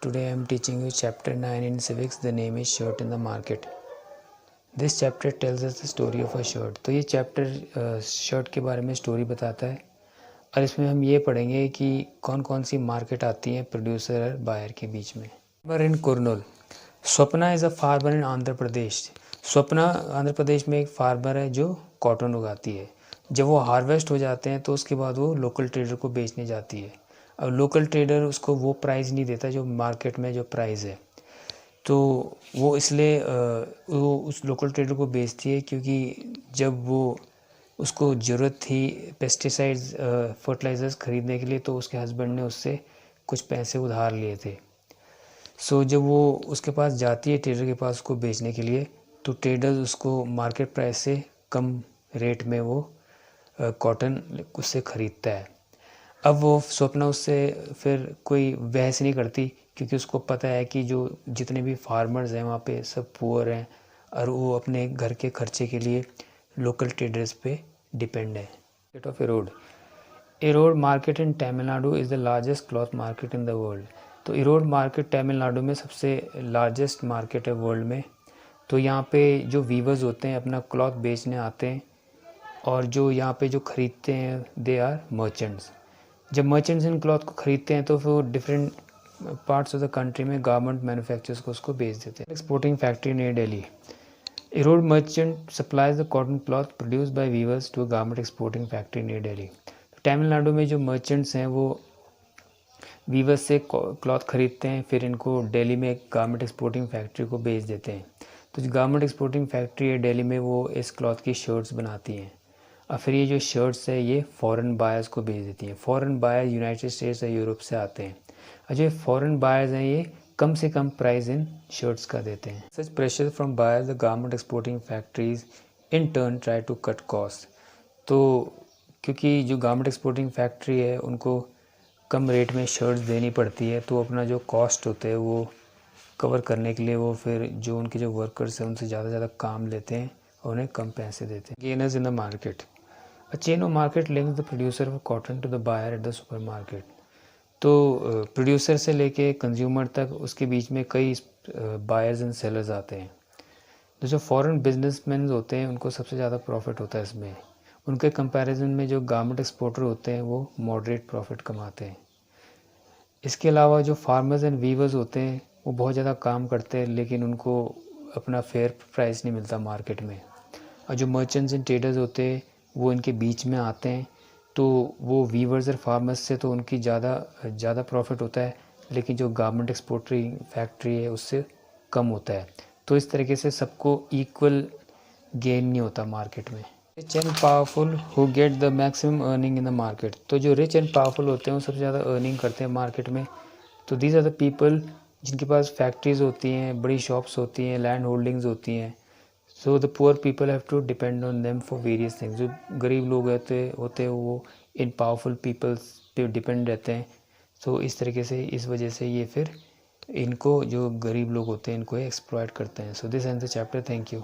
Today I am teaching you chapter 9 in civics. The name is shirt in the market. This chapter tells us the story of a shirt. तो ये chapter shirt के बारे में story बताता है और इसमें हम ये पढ़ेंगे कि कौन कौन सी मार्केट आती है प्रोड्यूसर और बायर के बीच में। Farmer in Kurnool. Swapna is a farmer in Andhra Pradesh. Swapna Andhra Pradesh में एक फार्मर है जो कॉटन उगाती है। जब वो हार्वेस्ट हो जाते हैं तो उसके बाद वो लोकल ट्रेडर को बेचने जाती है। अब लोकल ट्रेडर उसको वो प्राइस नहीं देता जो मार्केट में जो प्राइस है, तो वो इसलिए वो उस लोकल ट्रेडर को बेचती है क्योंकि जब वो उसको ज़रूरत थी पेस्टिसाइड्स फर्टिलाइज़र्स ख़रीदने के लिए तो उसके हस्बैंड ने उससे कुछ पैसे उधार लिए थे। सो जब वो उसके पास जाती है ट्रेडर के पास उसको बेचने के लिए, तो ट्रेडर उसको मार्केट प्राइस से कम रेट में वो कॉटन उससे ख़रीदता है। अब वो स्वप्ना उससे फिर कोई बहस नहीं करती क्योंकि उसको पता है कि जो जितने भी फार्मर्स हैं वहाँ पे सब पुअर हैं और वो अपने घर के खर्चे के लिए लोकल ट्रेडर्स पे डिपेंड है। State of Erode. Erode market in Tamil Nadu is the largest cloth market in the world. तो इरोड मार्केट तमिलनाडु में सबसे लार्जेस्ट मार्केट है वर्ल्ड में। तो यहाँ पे जो वीवर्स होते हैं अपना क्लॉथ बेचने आते हैं और जो यहाँ पे जो ख़रीदते हैं दे आर मर्चेंट्स। जब मर्चेंट्स इन क्लॉथ को ख़रीदते हैं तो फिर वो different parts of the country में गारमेंट मैन्युफैक्चरर्स को उसको बेच देते हैं। Exporting factory near Delhi. Erode merchant supplies the cotton cloth produce by weavers to garment exporting factory near Delhi. Tamil Nadu में जो मर्चेंट्स हैं वो वीवर्स से क्लॉथ ख़रीदते हैं, फिर इनको दिल्ली में एक गारमेंट एक्सपोर्टिंग फैक्ट्री को बेच देते हैं। तो जो गारमेंट एक्सपोर्टिंग फैक्ट्री है दिल्ली में वो इस क्लॉथ की शर्ट्स बनाती हैं और फिर ये जो शर्ट्स है ये फॉरेन बायर्स को बेच देती हैं। फॉरेन बायर्स यूनाइटेड स्टेट्स और यूरोप से आते हैं और जो फॉरेन बायर्स हैं ये कम से कम प्राइस इन शर्ट्स का देते हैं। Such pressure from buyers the garment exporting factories in turn try to cut cost. तो क्योंकि जो गारमेंट एक्सपोर्टिंग फैक्ट्री है उनको कम रेट में शर्ट्स देनी पड़ती है तो अपना जो कॉस्ट होते हैं वो कवर करने के लिए वो फिर जो उनके जो वर्कर्स हैं उनसे ज़्यादा काम लेते हैं और उन्हें कम पैसे देते हैं। Gainers in the market. A chain of market links the producer of cotton to the buyer at the supermarket। तो प्रोड्यूसर से लेके कंज्यूमर तक उसके बीच में कई बायर्स एंड सेलर्स आते हैं। तो जो फॉरेन बिजनेसमैन होते हैं उनको सबसे ज़्यादा प्रॉफिट होता है इसमें। उनके कंपैरिजन में जो गारमेंट एक्सपोर्टर होते हैं वो मॉडरेट प्रॉफिट कमाते हैं। इसके अलावा जो फार्मर्स एंड वीवर्स होते हैं वो बहुत ज़्यादा काम करते हैं लेकिन उनको अपना फेयर प्राइस नहीं मिलता मार्केट में। और जो मर्चेंट्स एंड ट्रेडर्स होते हैं वो इनके बीच में आते हैं, तो वो वीवर्स और फार्मर्स से तो उनकी ज़्यादा प्रॉफिट होता है लेकिन जो गारमेंट एक्सपोर्टिंग फैक्ट्री है उससे कम होता है। तो इस तरीके से सबको इक्वल गेन नहीं होता मार्केट में। Rich and powerful who get the maximum earning in the market. तो जो रिच एंड पावरफुल होते हैं वो सबसे ज़्यादा अर्निंग करते हैं मार्केट में। तो दीज आर द पीपल जिनके पास फैक्ट्रीज़ होती हैं, बड़ी शॉप्स होती हैं, लैंड होल्डिंग्स होती हैं। So the poor people have to depend on them for various things. जो गरीब लोग होते हैं वो इन पावरफुल पीपल्स पे डिपेंड रहते हैं। तो इस तरीके से इस वजह से ये फिर इनको जो गरीब लोग होते हैं इनको एक्सप्लॉइट करते हैं। So this and the chapter. Thank you.